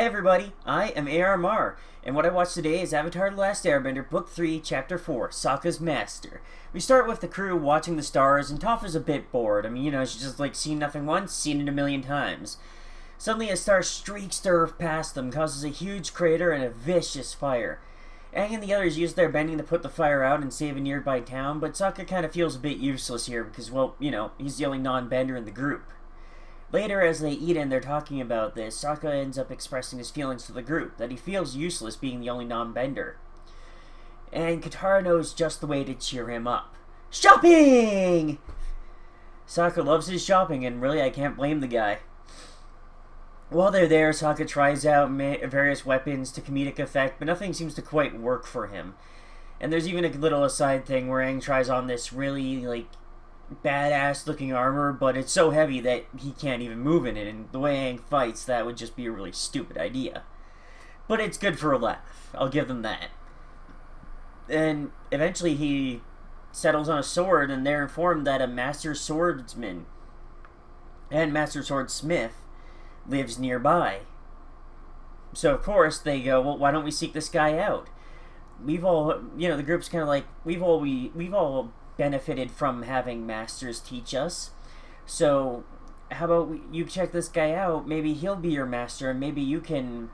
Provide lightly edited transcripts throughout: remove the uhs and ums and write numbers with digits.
everybody, I am ARMR, and what I watched today is Avatar: The Last Airbender, Book 3, Chapter 4, Sokka's Master. We start with the crew watching the stars, and Toph is a bit bored. I mean, she's just like seen nothing once, seen it a million times. Suddenly a star streaks to Earth past them, causes a huge crater and a vicious fire. Aang and the others use their bending to put the fire out and save a nearby town, but Sokka kind of feels a bit useless here because, well, he's the only non-bender in the group. Later, as they eat and they're talking about this, Sokka ends up expressing his feelings to the group, that he feels useless being the only non-bender. And Katara knows just the way to cheer him up. Shopping! Sokka loves his shopping, and really I can't blame the guy. While they're there, Sokka tries out various weapons to comedic effect, but nothing seems to quite work for him. And there's even a little aside thing where Aang tries on this really, badass looking armor, but it's so heavy that he can't even move in it, and the way Aang fights, that would just be a really stupid idea. But it's good for a laugh, I'll give them that. And eventually he settles on a sword, and they're informed that a master swordsman and master swordsmith lives nearby. So of course they go, well, why don't we seek this guy out? We've all, the group's kind of like, we've all benefited from having masters teach us. So how about you check this guy out? Maybe he'll be your master, and maybe you can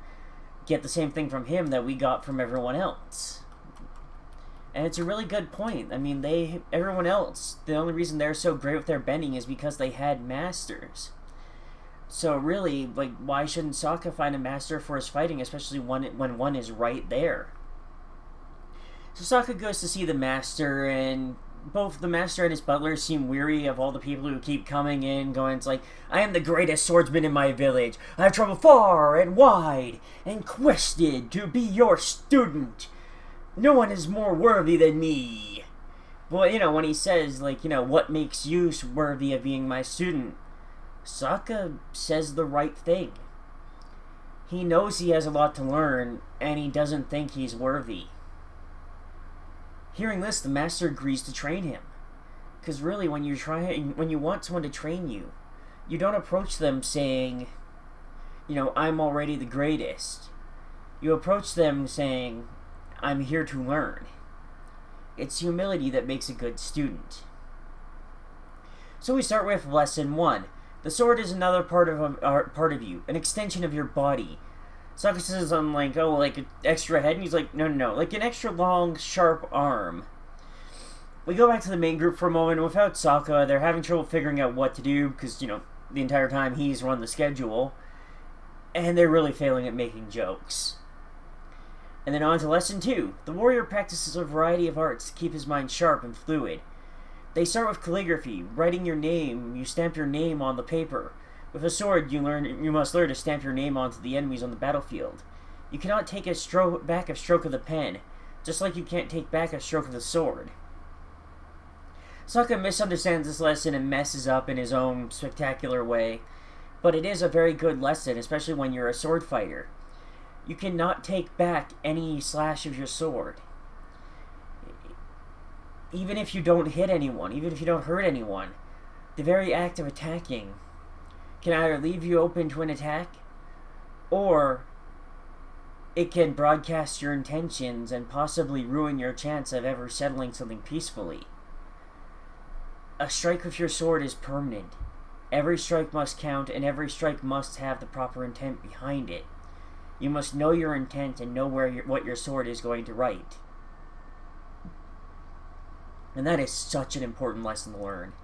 get the same thing from him that we got from everyone else. And it's a really good point. I mean, everyone else, the only reason they're so great with their bending is because they had masters. So really, why shouldn't Sokka find a master for his fighting, especially when one is right there? So Sokka goes to see the master, and both the master and his butler seem weary of all the people who keep coming in, going, it's like, I am the greatest swordsman in my village. I have traveled far and wide and quested to be your student. No one is more worthy than me. Well, when he says, what makes you worthy of being my student? Sokka says the right thing. He knows he has a lot to learn, and he doesn't think he's worthy. Hearing this, the master agrees to train him. Because really, when you want someone to train you, you don't approach them saying, I'm already the greatest. You approach them saying, I'm here to learn. It's humility that makes a good student. So we start with Lesson 1. The sword is another part of you, an extension of your body. Sokka says, I'm an extra head, and he's like, no, like an extra long, sharp arm. We go back to the main group for a moment, and without Sokka, they're having trouble figuring out what to do, because, the entire time he's run the schedule, and they're really failing at making jokes. And then on to Lesson 2. The warrior practices a variety of arts to keep his mind sharp and fluid. They start with calligraphy, writing your name. You stamp your name on the paper. With a sword, you must learn to stamp your name onto the enemies on the battlefield. You cannot take back a stroke of the pen, just like you can't take back a stroke of the sword. Sokka misunderstands this lesson and messes up in his own spectacular way, but it is a very good lesson, especially when you're a sword fighter. You cannot take back any slash of your sword. Even if you don't hit anyone, even if you don't hurt anyone, the very act of attacking can either leave you open to an attack, or it can broadcast your intentions and possibly ruin your chance of ever settling something peacefully. A strike with your sword is permanent. Every strike must count, and every strike must have the proper intent behind it. You must know your intent and know what your sword is going to write. And that is such an important lesson to learn.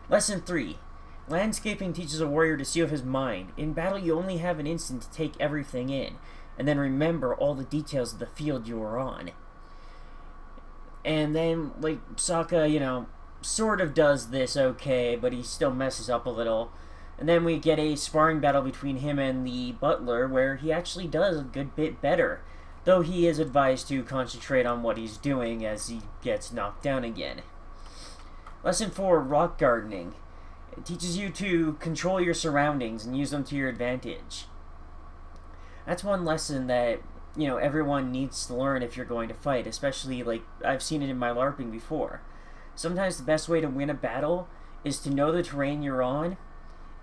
Lesson 3. Landscaping teaches a warrior to see with his mind. In battle, you only have an instant to take everything in, and then remember all the details of the field you are on. And then, Sokka, sort of does this okay, but he still messes up a little. And then we get a sparring battle between him and the butler, where he actually does a good bit better, though he is advised to concentrate on what he's doing as he gets knocked down again. Lesson 4, rock gardening. It teaches you to control your surroundings and use them to your advantage. That's one lesson that, everyone needs to learn if you're going to fight, especially, I've seen it in my LARPing before. Sometimes the best way to win a battle is to know the terrain you're on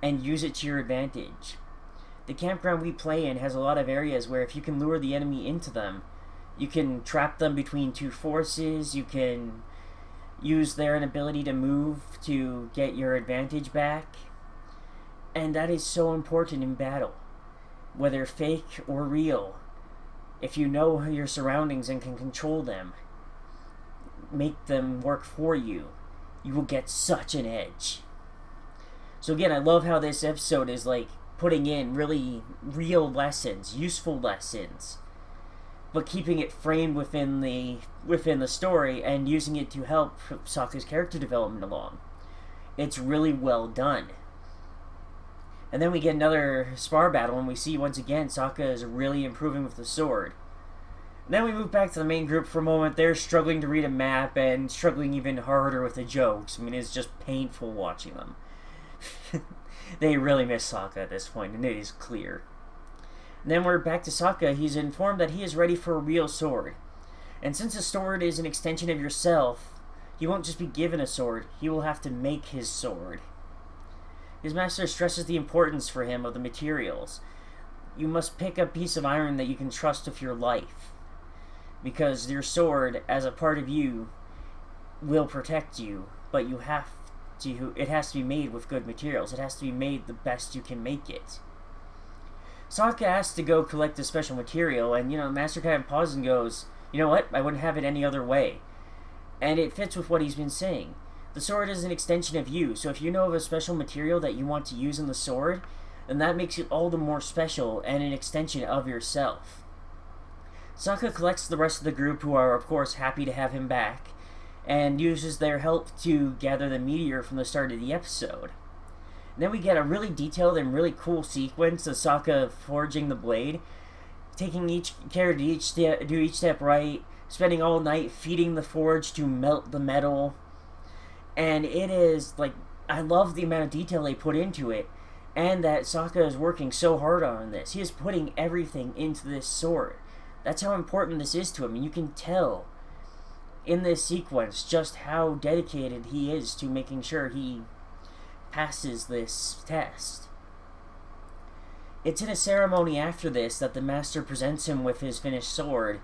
and use it to your advantage. The campground we play in has a lot of areas where if you can lure the enemy into them, you can trap them between two forces, you can use their inability to move to get your advantage back. And that is so important in battle. Whether fake or real, if you know your surroundings and can control them, make them work for you, you will get such an edge. So again, I love how this episode is like putting in really real lessons, useful lessons, but keeping it framed within the story and using it to help Sokka's character development along. It's really well done. And then we get another spar battle, and we see once again Sokka is really improving with the sword. And then we move back to the main group for a moment. They're struggling to read a map and struggling even harder with the jokes. I mean, it's just painful watching them. They really miss Sokka at this point, and it is clear. And then we're back to Sokka. He's informed that he is ready for a real sword. And since a sword is an extension of yourself, he won't just be given a sword, he will have to make his sword. His master stresses the importance for him of the materials. You must pick a piece of iron that you can trust with your life, because your sword, as a part of you, will protect you, but it has to be made with good materials. It has to be made the best you can make it. Sokka asks to go collect a special material, and, the master kind of pauses and goes, you know what, I wouldn't have it any other way. And it fits with what he's been saying. The sword is an extension of you, so if you know of a special material that you want to use in the sword, then that makes it all the more special and an extension of yourself. Sokka collects the rest of the group, who are of course happy to have him back, and uses their help to gather the meteor from the start of the episode. And then we get a really detailed and really cool sequence of Sokka forging the blade, taking each character to do each step right, spending all night feeding the forge to melt the metal. And it is, I love the amount of detail they put into it, and that Sokka is working so hard on this. He is putting everything into this sword. That's how important this is to him, and you can tell in this sequence just how dedicated he is to making sure he passes this test. It's in a ceremony after this that the master presents him with his finished sword,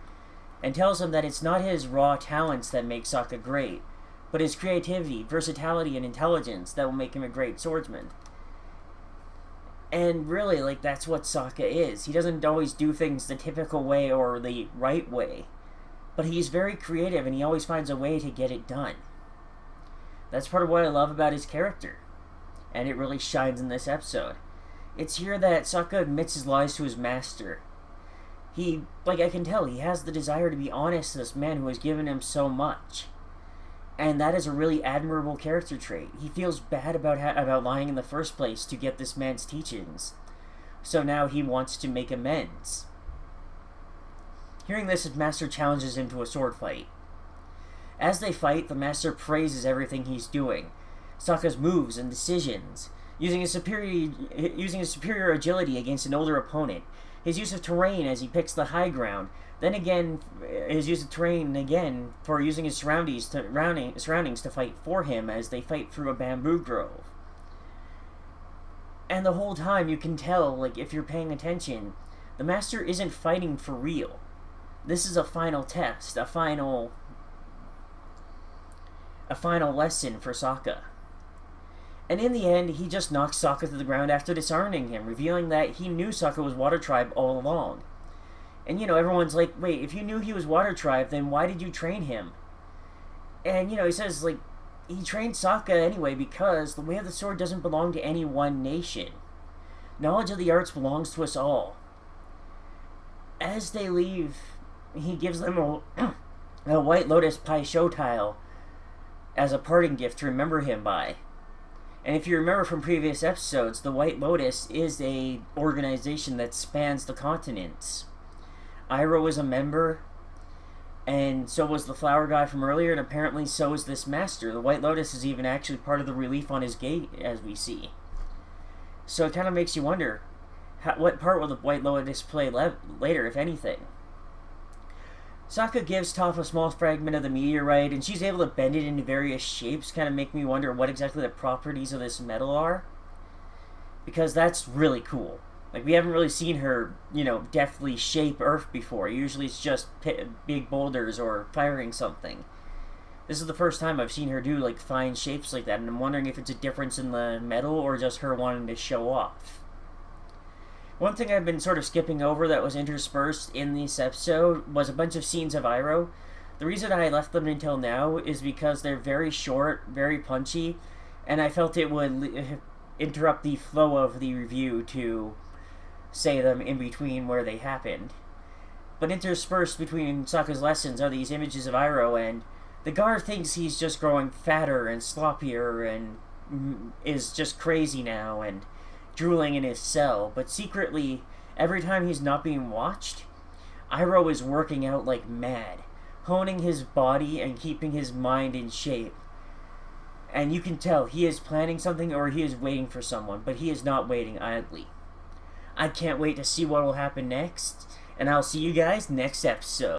and tells him that it's not his raw talents that make Sokka great, but his creativity, versatility, and intelligence that will make him a great swordsman. And really, that's what Sokka is. He doesn't always do things the typical way or the right way, but he's very creative and he always finds a way to get it done. That's part of what I love about his character, and it really shines in this episode. It's here that Sokka admits his lies to his master. I can tell, he has the desire to be honest to this man who has given him so much. And that is a really admirable character trait. He feels bad about lying in the first place to get this man's teachings. So now he wants to make amends. Hearing this, his master challenges him to a sword fight. As they fight, the master praises everything he's doing. Sokka's moves and decisions, using his superior agility against an older opponent, his use of terrain as he picks the high ground, then again, his use of terrain again for using his surroundings to fight for him as they fight through a bamboo grove. And the whole time you can tell, if you're paying attention, the master isn't fighting for real. This is a final test, a final lesson for Sokka. And in the end, he just knocks Sokka to the ground after disarming him, revealing that he knew Sokka was Water Tribe all along. And, everyone's like, wait, if you knew he was Water Tribe, then why did you train him? And, he says, he trained Sokka anyway because the way of the sword doesn't belong to any one nation. Knowledge of the arts belongs to us all. As they leave, he gives them a White Lotus Pai Sho tile as a parting gift to remember him by. And if you remember from previous episodes, the White Lotus is a organization that spans the continents. Iroh is a member, and so was the flower guy from earlier, and apparently so is this master. The White Lotus is even actually part of the relief on his gate, as we see. So it kind of makes you wonder, what part will the White Lotus play later, if anything? Sokka gives Toph a small fragment of the meteorite, and she's able to bend it into various shapes, kind of make me wonder what exactly the properties of this metal are. Because that's really cool. Like, we haven't really seen her, deftly shape Earth before. Usually it's just big boulders or firing something. This is the first time I've seen her do, like, fine shapes like that, and I'm wondering if it's a difference in the metal or just her wanting to show off. One thing I've been sort of skipping over that was interspersed in this episode was a bunch of scenes of Iroh. The reason I left them until now is because they're very short, very punchy, and I felt it would interrupt the flow of the review to say them in between where they happened. But interspersed between Sokka's lessons are these images of Iroh, and the guard thinks he's just growing fatter and sloppier and is just crazy now and drooling in his cell, but secretly, every time he's not being watched, Iroh is working out like mad, honing his body and keeping his mind in shape. And you can tell he is planning something or he is waiting for someone, but he is not waiting idly. I can't wait to see what will happen next, and I'll see you guys next episode.